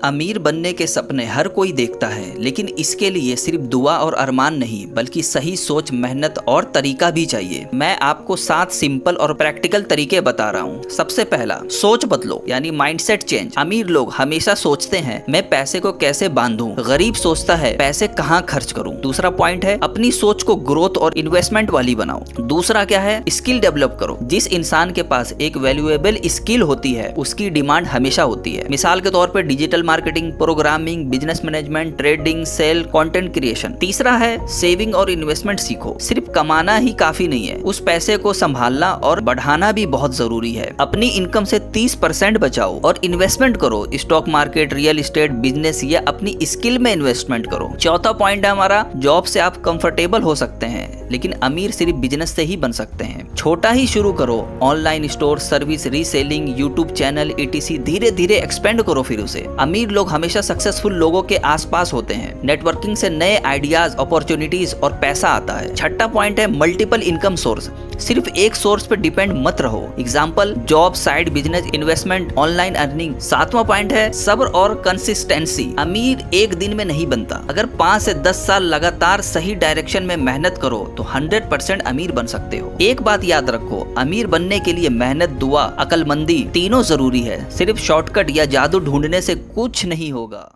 अमीर बनने के सपने हर कोई देखता है, लेकिन इसके लिए सिर्फ दुआ और अरमान नहीं बल्कि सही सोच, मेहनत और तरीका भी चाहिए। मैं आपको 7 सिंपल और प्रैक्टिकल तरीके बता रहा हूँ। सबसे पहला, सोच बदलो, यानी माइंडसेट चेंज। अमीर लोग हमेशा सोचते हैं मैं पैसे को कैसे बांधूं, गरीब सोचता है पैसे कहाँ खर्च करूं। दूसरा पॉइंट है, अपनी सोच को ग्रोथ और इन्वेस्टमेंट वाली बनाओ। दूसरा क्या है, स्किल डेवलप करो। जिस इंसान के पास एक वैल्यूएबल स्किल होती है उसकी डिमांड हमेशा होती है। मिसाल के तौर पर digital marketing, programming, business management, trading, sale, content creation. तीसरा है, सेविंग और इन्वेस्टमेंट सीखो। सिर्फ कमाना ही काफी नहीं है, उस पैसे को संभालना और बढ़ाना भी बहुत जरूरी है। अपनी इनकम से 30% बचाओ और इन्वेस्टमेंट करो। Stock market, real estate, business या अपनी स्किल में इन्वेस्टमेंट करो। चौथा पॉइंट है हमारा, जॉब से आप कंफर्टेबल हो सकते हैं लेकिन अमीर सिर्फ बिजनेस से ही बन सकते हैं। छोटा ही शुरू करो, online store, service, reselling, YouTube channel, etc। धीरे धीरे एक्सपेंड करो फिर उसे। अमीर लोग हमेशा सक्सेसफुल लोगों के आसपास होते हैं। नेटवर्किंग से नए आइडियाज, अपॉर्चुनिटीज और पैसा आता है। छठा पॉइंट है, मल्टीपल इनकम सोर्स। सिर्फ एक सोर्स पे डिपेंड मत रहो। Example, job, side business, investment, online earning. सातवां पॉइंट है, सब्र और कंसिस्टेंसी। अमीर एक दिन में नहीं बनता। अगर 5 से 10 साल लगातार सही डायरेक्शन में मेहनत करो तो 100% अमीर बन सकते हो। एक बात याद रखो, अमीर बनने के लिए मेहनत, दुआ, अक्लमंदी तीनों जरूरी है। सिर्फ शॉर्टकट या जादू ढूंढने से कुछ नहीं होगा।